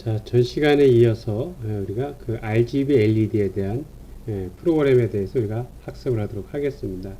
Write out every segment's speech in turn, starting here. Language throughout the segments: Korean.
자, 전 시간에 이어서 우리가 그 RGB LED에 대한 프로그램에 대해서 우리가 학습을 하도록 하겠습니다.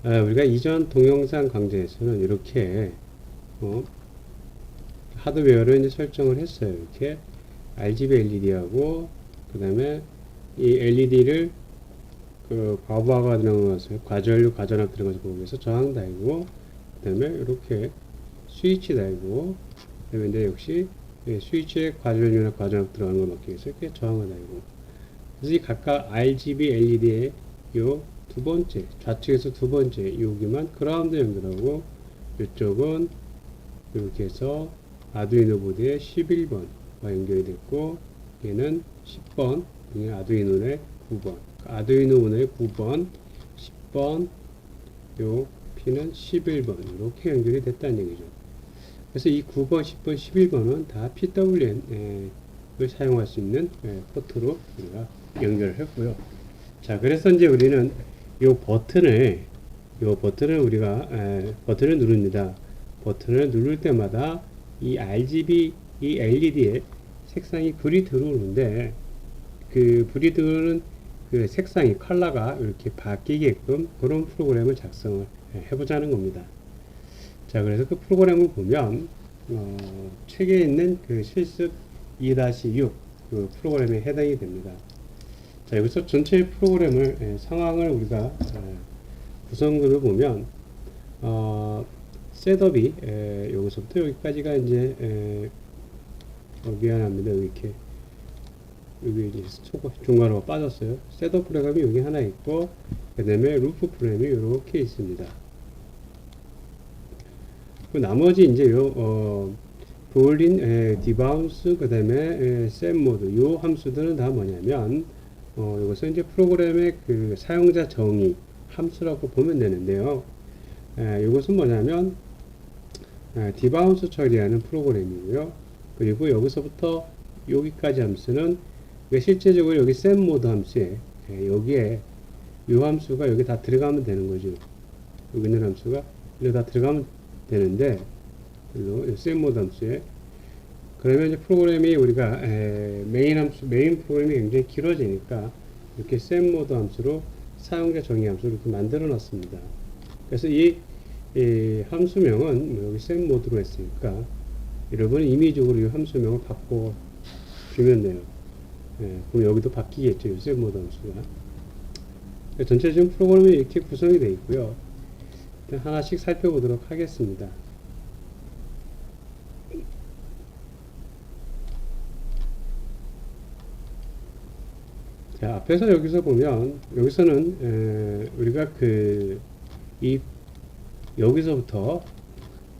우리가 이전 동영상 강좌에서는 이렇게 하드웨어를 이제 설정을 했어요. 이렇게 RGB LED하고 그 다음에 이 LED를 그 과부하가 들어간 것을 과전류 과전압 들어간 것을 보기 위해서 저항 달고 그 다음에 이렇게 스위치 달고 그 다음에 이제 역시 스위치에 과전류나 과전압 들어가는 걸 막기 위해서 이렇게 저항을 달고, 그래서 이 각각 RGB LED의 요 두 번째, 좌측에서 두 번째 여기만 그라운드 연결하고, 이쪽은 이렇게 해서 아두이노 보드의 11번과 연결이 됐고, 얘는 10번, 아두이노의 9번, 아두이노 오너의 9번, 10번, 요 P는 11번, 이렇게 연결이 됐다는 얘기죠. 그래서 이 9번, 10번, 11번은 다 PWM을 사용할 수 있는 포트로 우리가 연결을 했고요. 자, 그래서 이제 우리는 이 버튼을 우리가 버튼을 누릅니다. 버튼을 누를 때마다 이 RGB, 이 LED의 색상이 불이 들어오는데, 그 불이 들어오는 그 색상이 컬러가 이렇게 바뀌게끔 그런 프로그램을 작성을 해보자는 겁니다. 자, 그래서 그 프로그램을 보면 책에 있는 그 실습 2-6 그 프로그램에 해당이 됩니다. 자, 여기서 전체 프로그램을 상황을 우리가 구성글을 보면 셋업이 여기서부터 여기까지가 이제 미안합니다. 이렇게 여기 이제 중간으로 빠졌어요. 셋업 프로그램이 여기 하나 있고, 그 다음에 루프 프로그램이 이렇게 있습니다. 그 나머지 이제 볼린, 디바운스, 그 다음에 셋 모드, 요 함수들은 다 뭐냐면 이것은 이제 프로그램의 그 사용자 정의 함수라고 보면 되는데요. 이것은 뭐냐면 디바운스 처리하는 프로그램이고요. 그리고 여기서부터 여기까지 함수는 실제적으로 여기 셋 모드 함수에 여기에 이 함수가 여기 다 들어가면 되는 거죠. 여기 있는 함수가 여기 다 들어가면 되는데, 셋 모드 함수에 그러면 이제 프로그램이 우리가 메인 프로그램이 굉장히 길어지니까 이렇게 셋 모드 함수로 사용자 정의 함수를 이렇게 만들어 놨습니다. 그래서 이 함수명은 여기 셋 모드로 했으니까 여러분은 임의적으로 이 함수명을 바꿔 주면 돼요. 그럼 여기도 바뀌겠죠. 셋 모드 함수가. 전체적인 프로그램이 이렇게 구성이 되어 있고요. 일단 하나씩 살펴보도록 하겠습니다. 자, 앞에서 여기서 보면, 여기서는 우리가 여기서부터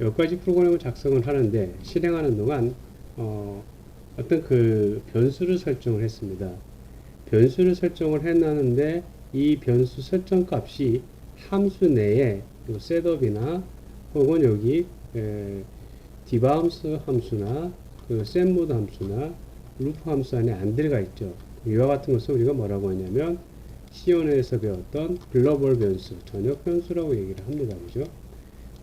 여기까지 프로그램을 작성을 하는데, 실행하는 동안 어떤 그 변수를 설정을 했습니다. 변수를 설정을 해놨는데, 이 변수 설정 값이 함수 내에 셋업이나 혹은 여기 디바운스 함수나 그 셋모드 함수나 루프 함수 안에 안 들어가 있죠. 이와 같은 것을 우리가 뭐라고 하냐면 C1에서 배웠던 글로벌 변수, 전역 변수라고 얘기를 합니다. 그죠?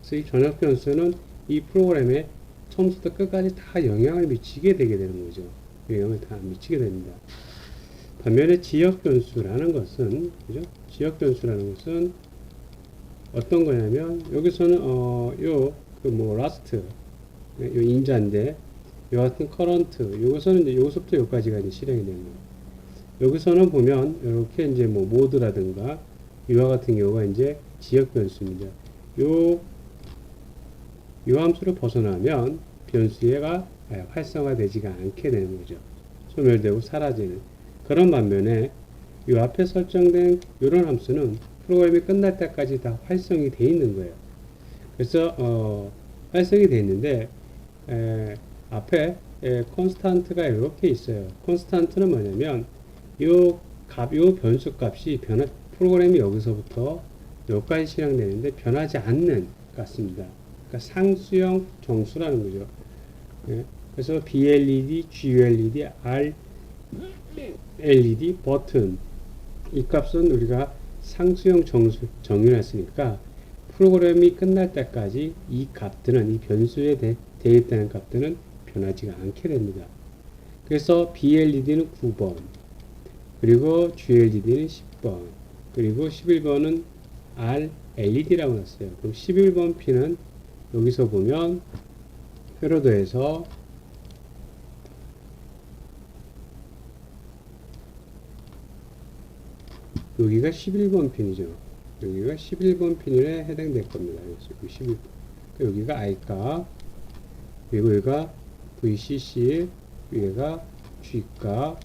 그래서 이 전역 변수는 이 프로그램에 처음부터 끝까지 다 영향을 미치게 되게 되는 거죠. 영향을 다 미치게 됩니다. 반면에 지역 변수라는 것은, 그죠? 지역 변수라는 것은 어떤 거냐면, 여기서는 라스트, 요 인자인데, 요 같은 커런트, 요것은 이제 요것부터 요까지가 이제 실행이 되는 거예요. 여기서는 보면 이렇게 이제 뭐 모드라든가 이와 같은 경우가 이제 지역 변수입니다. 요 함수를 벗어나면 변수가 활성화되지가 않게 되는 거죠. 소멸되고 사라지는. 그런 반면에 요 앞에 설정된 이런 함수는 프로그램이 끝날 때까지 다 활성이 되어 있는 거예요. 그래서 활성이 되어 있는데 앞에 콘스탄트가 이렇게 있어요. 콘스탄트는 뭐냐면 요 변수 값이 프로그램이 여기서부터 여기까지 실행되는데 변하지 않는 같습니다. 그러니까 상수형 정수라는 거죠. 그래서 BLED, GLED, RLED, 버튼, 이 값은 우리가 상수형 정의를 했으니까 프로그램이 끝날 때까지 이 값들은, 이 변수에 되어 있다는 값들은 변하지가 않게 됩니다. 그래서 BLED는 9번, 그리고 GLED는 10번, 그리고 11번은 RLED라고 놨어요. 그럼 11번 핀은 여기서 보면 회로도에서 여기가 11번 핀이죠. 여기가 11번 핀에 해당될 겁니다. 그래서 11번. 여기가 I값, 그리고 여기가 VCC, 얘가 G값,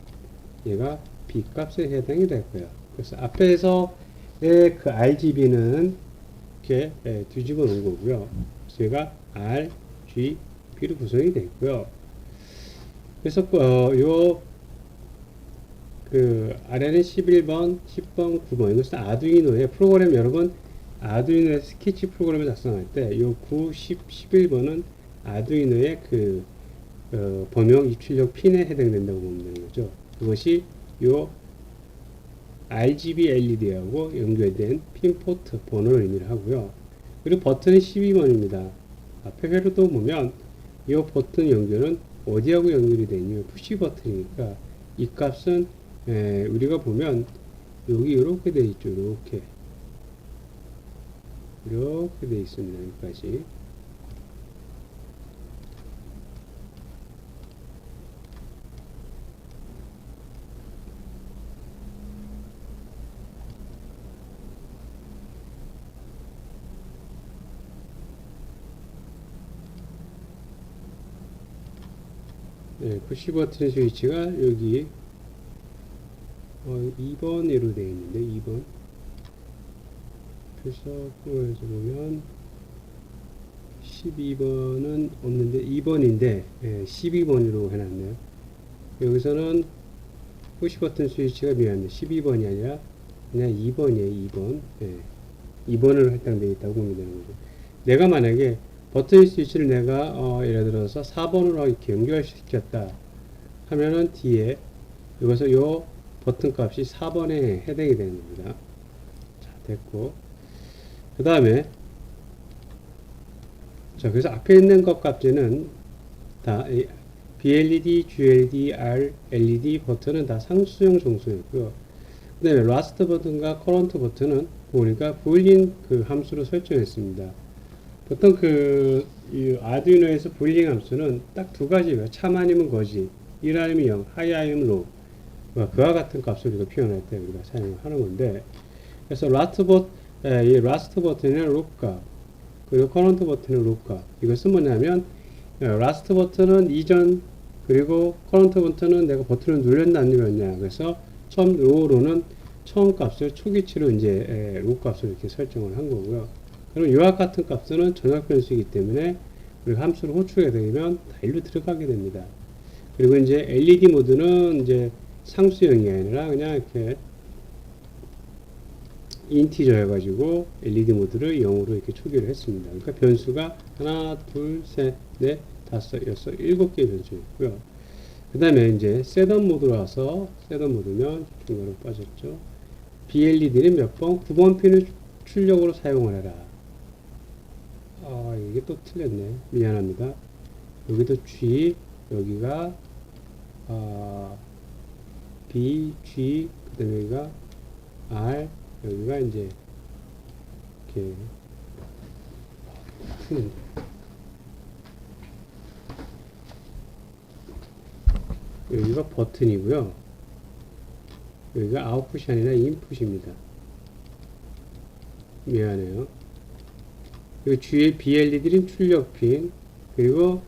얘가 B값에 해당이 될 거예요. 그래서 앞에서 그 RGB는 이렇게 뒤집어 놓은 거고요. 그래서 얘가 R, G, B로 구성이 되어 있고요. 그래서 아래는 11번, 10번, 9번. 이것은 아두이노의 프로그램, 여러분, 아두이노의 스케치 프로그램을 작성할 때, 요 9, 10, 11번은 아두이노의 범용 입출력 핀에 해당된다고 보면 되는 거죠. 그것이 요 RGB LED하고 연결된 핀 포트 번호를 의미를 하고요. 그리고 버튼은 12번입니다. 앞에 회로도 보면 이 버튼 연결은 어디하고 연결이 되냐면 푸시 버튼이니까 이 값은 우리가 보면 여기 이렇게 돼 있죠. 이렇게 돼 있습니다. 여기까지. 푸시 버튼 스위치가 여기 2번으로 되어 있는데 2번. 그래서 그거에서 보면 12번은 없는데 2번인데 12번으로 해놨네요. 여기서는 푸시 버튼 스위치가 미안해 12번이 아니라 그냥 2번이에요. 2번. 2번으로 해당되어 있다고 보면 되는 거죠. 내가 만약에 버튼 스위치를 내가 예를 들어서 4번으로 이렇게 연결시켰다 하면은 뒤에 여기서 요 버튼 값이 4번에 해당이 되는 겁니다. 자, 됐고. 그 다음에 자, 그래서 앞에 있는 것 값들은 다 BLED, GLED, RLED 버튼은 다 상수형 정수였고요. 그 다음에 라스트 버튼과 커런트 버튼은 보니까 부일링 함수로 설정했습니다. 보통 이 아두이노에서 부일링 함수는 딱 두 가지예요. 참 아니면 거지, 1 아니면 0, 하이 아니면 로우. 그와 같은 값을 우리가 표현할 때 우리가 사용하는 건데, 그래서 이 라스트 버튼은 룹 값, 그리고 커런트 버튼은 룹 값. 이것은 뭐냐면, 라스트 버튼은 이전, 그리고 커런트 버튼은 내가 버튼을 눌렸나 안 눌렸냐. 그래서 로우로는 처음 값을 초기치로 이제 룹 값을 이렇게 설정을 한 거고요. 그럼 이와 같은 값은 전역 변수이기 때문에 우리가 함수를 호출하게 되면 다 일로 들어가게 됩니다. 그리고 이제 LED 모드는 이제 상수형이 아니라 그냥 이렇게 인티저 해가지고 LED 모드를 0으로 이렇게 초기를 했습니다. 그러니까 변수가 하나, 둘, 셋, 넷, 다섯, 여섯, 7개의 변수였고요. 그 다음에 이제 셋업 모드로 와서 셋업 모드면 중간으로 빠졌죠. BLED는 몇 번? 9번 핀을 출력으로 사용을 해라. 이게 또 틀렸네. 미안합니다. 여기도 G, 여기가 B, G, 그 다음에 여기가 R, 여기가 이제 이렇게 여기가 버튼이고요. 여기가 아웃풋이 아니라 인풋입니다. 미안해요. 그리고 G의 BLED는 출력핀, 그리고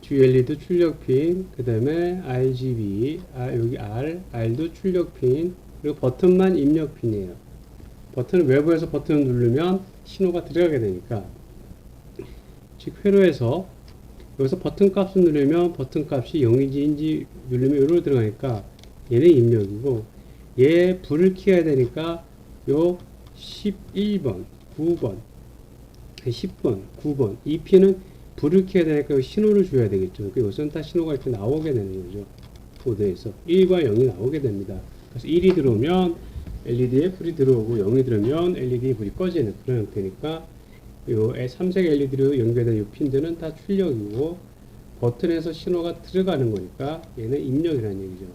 GLED 출력핀, 그 다음에 RGB, 여기 R도 출력핀, 그리고 버튼만 입력핀이에요. 버튼을 외부에서 버튼을 누르면 신호가 들어가게 되니까, 즉 회로에서 여기서 버튼 값을 누르면 버튼 값이 0인지 누르면 여기로 들어가니까 얘는 입력이고, 얘 불을 켜야 되니까 요 11번, 9번, 10번, 9번 이 핀은 불을 켜야 되니까 신호를 줘야 되겠죠. 그러니까 여기서는 다 신호가 이렇게 나오게 되는 거죠. 보드에서 1과 0이 나오게 됩니다. 그래서 1이 들어오면 LED에 불이 들어오고 0이 들어오면 LED에 불이 꺼지는 그런 형태니까 요 삼색 LED로 연결된 이 핀들은 다 출력이고, 버튼에서 신호가 들어가는 거니까 얘는 입력이라는 얘기죠.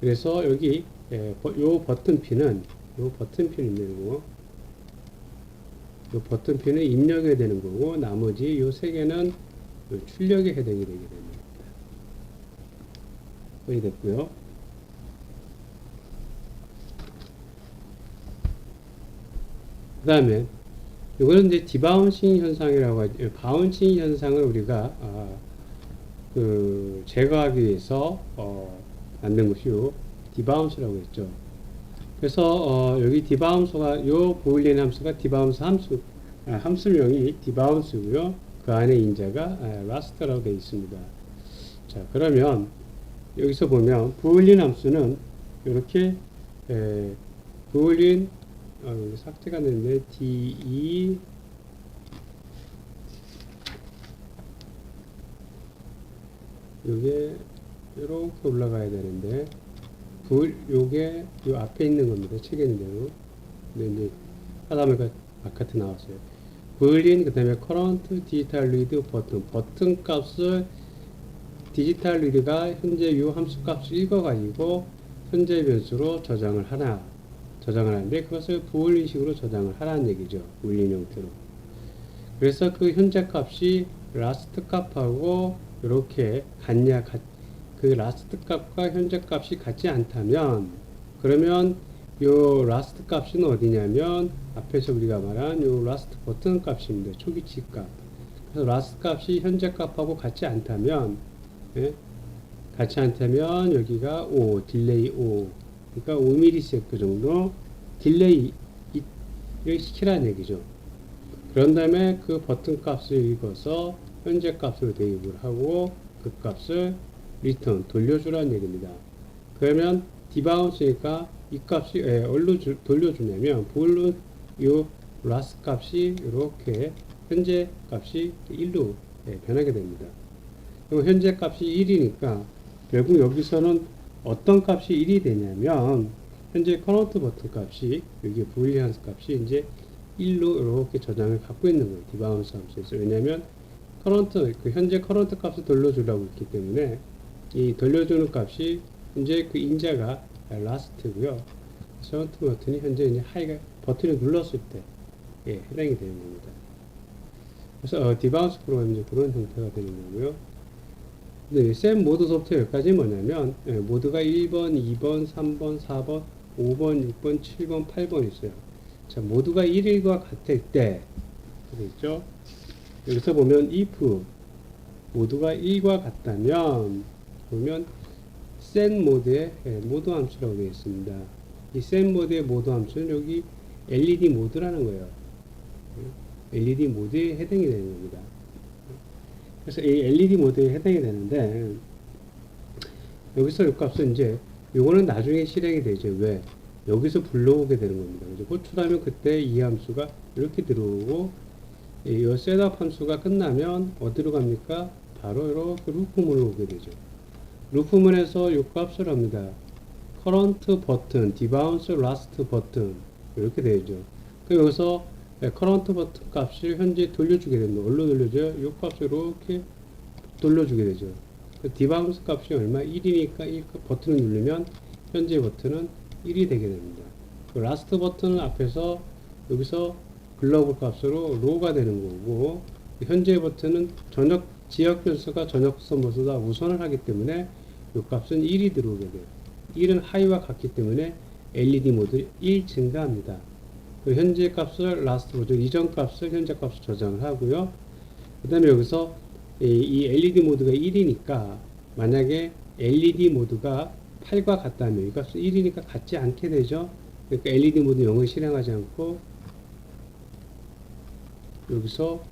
그래서 여기 요 버튼핀은 요 버튼핀은 입력이 되는 거고 나머지 요 세 개는 출력에 해당이 되게 됩니다. 거의 됐고요. 그 다음에 이거는 이제 디바운싱 현상이라고 하죠. 바운싱 현상을 우리가 제거하기 위해서 만든 것이 요 디바운스라고 했죠. 그래서 여기 디바운스가 요 보일린 함수가 디바운스 함수명이 디바운스고요. 그 안에 인자가 라스트라고 되어 있습니다. 자, 그러면 여기서 보면 보일린 함수는 이렇게 보일린 여기 삭제가 됐는데 de 요게 이렇게 올라가야 되는데 요게 요 앞에 있는 겁니다. 책에 있는 대로. 근데 이제 하다 보니까 바깥에 나왔어요. 보일린 그 다음에 커런트 디지털 리드 버튼 값을 디지털 리드가 현재 요 함수 값을 읽어가지고 현재 변수로 저장을 하는데 그것을 보일린식으로 저장을 하라는 얘기죠. 보일린 형태로. 그래서 그 현재 값이 라스트 값하고 이렇게 그 라스트 값과 현재 값이 같지 않다면 그러면 요 라스트 값은 어디냐면 앞에서 우리가 말한 요 라스트 버튼 값입니다. 초기치 값. 그래서 라스트 값이 현재 값하고 같지 않다면 여기가 딜레이 5 그러니까 5ms 정도 딜레이를 시키라는 얘기죠. 그런 다음에 그 버튼 값을 읽어서 현재 값으로 대입을 하고 그 값을 리턴 돌려주라는 얘기입니다. 그러면 디바운스니까 이 값이 얼로 돌려주냐면 볼로 요 라스 값이 이렇게 현재 값이 1로 변하게 됩니다. 그럼 현재 값이 1이니까 결국 여기서는 어떤 값이 1이 되냐면 현재 커런트 버튼 값이 여기 부일리안스 값이 이제 1로 이렇게 저장을 갖고 있는 거예요. 디바운스 함수에서. 왜냐면 현재 커런트 값을 돌려주려고 했기 때문에 이 돌려주는 값이 현재 그 인자가 라스트고요. 커런트 버튼이 현재 이제 하이가 버튼을 눌렀을 때 해당이 되는 겁니다. 그래서 디바운스 프로그램이 이제 그런 형태가 되는 거고요. 네, 샘 모드 소프트웨어 여기까지 뭐냐면 모드가 1번, 2번, 3번, 4번, 5번, 6번, 7번, 8번 있어요. 자, 모두가 1과 같을 때 그렇죠? 여기서 보면 if 모두가 1과 같다면 보면 set 모드의 모드 함수라고 되어 있습니다. 이 set 모드의 모드 함수는 여기 LED 모드라는 거예요. LED 모드에 해당이 되는 겁니다. 그래서 이 LED 모드에 해당이 되는데 여기서 이 값은 이제 요거는 나중에 실행이 되죠. 왜? 여기서 불러오게 되는 겁니다. 그죠? 호출하면 그때 이 함수가 이렇게 들어오고 이 셋업 함수가 끝나면 어디로 갑니까? 바로 이렇게 루프문으로 오게 되죠. 루프문에서 이 값을 합니다. 커런트 버튼, 디바운스 라스트 버튼 이렇게 되죠. 그 여기서 커런트 버튼 값을 현재 돌려주게 됩니다. 뭘로 돌려줘요? 이 값을 이렇게 돌려주게 되죠. 디바운스 값이 얼마? 1이니까 1 버튼을 누르면 현재 버튼은 1이 되게 됩니다. 그 라스트 버튼은 앞에서 여기서 글로벌 값으로 로우가 되는 거고 현재 버튼은 지역 변수가 전역 선보다 우선을 하기 때문에 이 값은 1이 들어오게 돼요. 1은 하이와 같기 때문에 LED 모드 1 증가합니다. 그 현재 값을 라스트 모드 이전 값을 현재 값을 저장을 하고요. 그 다음에 여기서 이 LED 모드가 1이니까 만약에 LED 모드가 8과 같다면 이 값은 1이니까 같지 않게 되죠. 그러니까 LED 모드 0을 실행하지 않고 여기서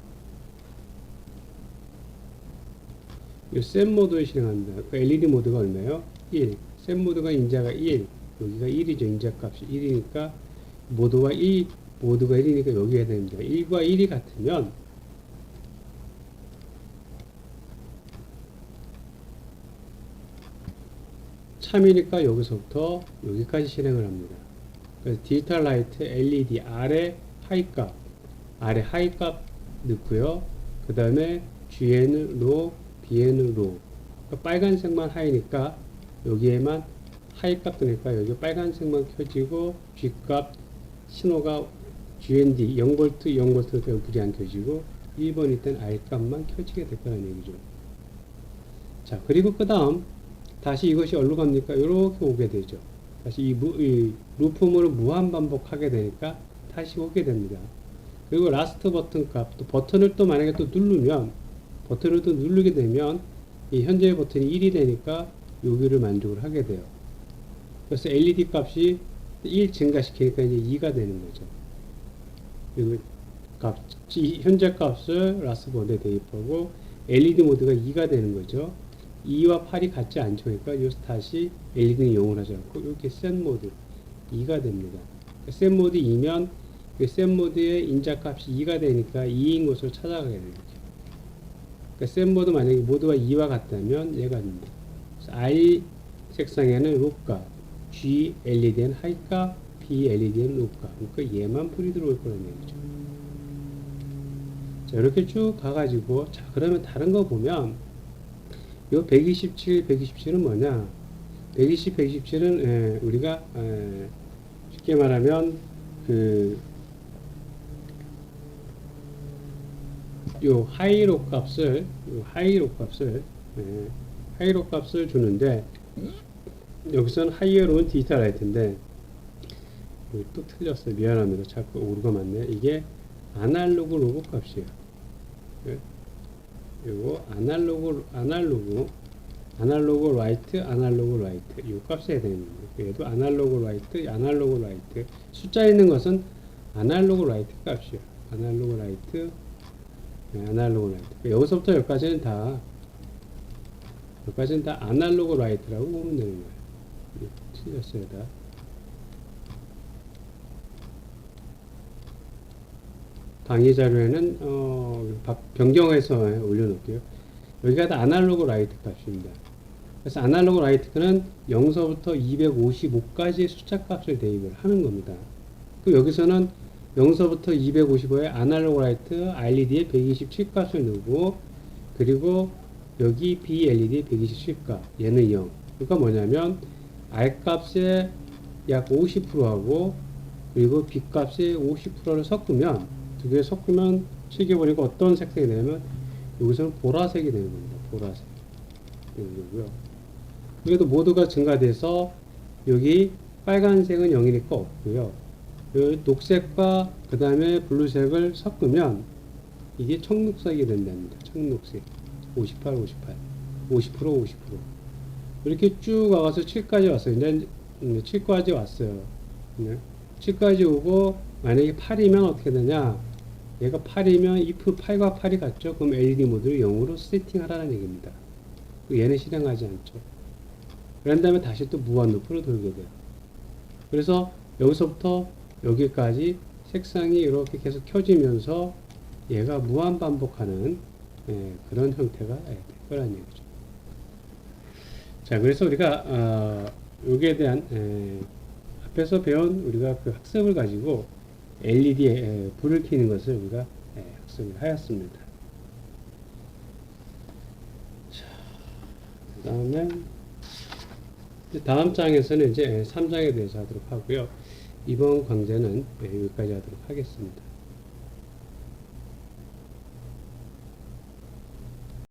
이 셋 모드를 실행합니다. 그 LED 모드가 얼마예요? 1. 셋 모드가 인자가 1. 여기가 1이죠. 인자 값이 1이니까 모드가 1이니까 여기 해야 됩니다. 1과 1이 같으면 참이니까 여기서부터 여기까지 실행을 합니다. 그래서 디지털 라이트 LED 아래 하이 값 넣고요. 그 다음에 GN으로 뒤에는 로. 그러니까 빨간색만 하이니까 여기에만 하이 값 뜨니까 여기 빨간색만 켜지고 G 값 신호가 GND 0V 0V 때문에 불이 안 켜지고 1번일 땐 R 값만 켜지게 될 거라는 얘기죠. 자, 그리고 그 다음 다시 이것이 어디로 갑니까? 이렇게 오게 되죠. 다시 이 루프물을 무한 반복하게 되니까 다시 오게 됩니다. 그리고 라스트 버튼 값, 또 버튼을 또 만약에 또 누르면, 버튼을 또 누르게 되면 이 현재의 버튼이 1이 되니까 여기를 만족을 하게 돼요. 그래서 LED 값이 1 증가시키니까 이제 2가 되는 거죠. 그리고 현재 값을 라스트 모드에 대입하고 LED 모드가 2가 되는 거죠. 2와 8이 같지 않죠. 그러니까 여기서 다시 LED는 0을 하지 않고 이렇게 셋 모드 2가 됩니다. 셋 모드 2면 그 셋 모드의 인자값이 2가 되니까 2인 것으로 찾아가게 되는 거죠. 그러니까 셋 모드 만약에 모두가 2와 같다면 얘가 됩니다. 그래서 I 색상에는 룹값, G LED는 하이값, B LED는 룹값. 그러니까 얘만 불이 들어올 거라는 얘기죠. 자, 이렇게 쭉 가가지고, 자, 그러면 다른 거 보면, 요 127, 127은 뭐냐? 120, 127은, 우리가, 쉽게 말하면, 요 하이로 값을, 하이로 값을 주는데, 여기서는 하이어로는 디지털 라이트인데, 또 틀렸어요. 미안합니다. 자꾸 오류가 많네. 이게 아날로그 로그 값이에요. 요거 아날로그 라이트, 요 값이 해야 되는 거예요. 얘도 아날로그 라이트. 숫자 있는 것은 아날로그 라이트 값이에요. 아날로그 라이트. 여기서부터 여기까지는 다 아날로그 라이트라고 보면 되는 거예요. 틀렸어요, 다. 강의 자료에는 변경해서 올려놓을게요. 여기가 다 아날로그 라이트 값입니다. 그래서 아날로그 라이트는 0서부터 255까지의 숫자 값을 대입을 하는 겁니다. 그 여기서는 0서부터 255에 아날로그 라이트 LED의 127 값을 넣고, 그리고 여기 B LED 127 값, 얘는 0. 그러니까 뭐냐면 R 값의 약 50%하고 그리고 B 값의 50%를 섞으면, 두 개 섞으면 칠겨버리고 어떤 색상이 되냐면 여기서는 보라색이 되는 겁니다. 보라색 되는 거고요. 그래도 모두가 증가돼서 여기 빨간색은 0이니까 없고요. 이 녹색과 그 다음에 블루색을 섞으면 이게 청록색이 된답니다. 청록색 58, 50%. 이렇게 쭉 와서 7까지 왔어요. 이제 7까지 왔어요. 7까지 오고 만약에 8이면 어떻게 되냐? 얘가 8이면 if 8과 8이 같죠? 그럼 LED 모드를 0으로 세팅하라는 얘기입니다. 얘는 실행하지 않죠. 그런 다음에 다시 또 무한 루프로 돌게 돼요. 그래서 여기서부터 여기까지 색상이 이렇게 계속 켜지면서 얘가 무한 반복하는 그런 형태가 될 거라는 얘기죠. 자, 그래서 우리가 여기에 대한 앞에서 배운 우리가 그 학습을 가지고 LED에 불을 켜는 것을 우리가 학습을 하였습니다. 자, 그 다음에 다음 장에서는 이제 3장에 대해서 하도록 하고요. 이번 강좌는 여기까지 하도록 하겠습니다.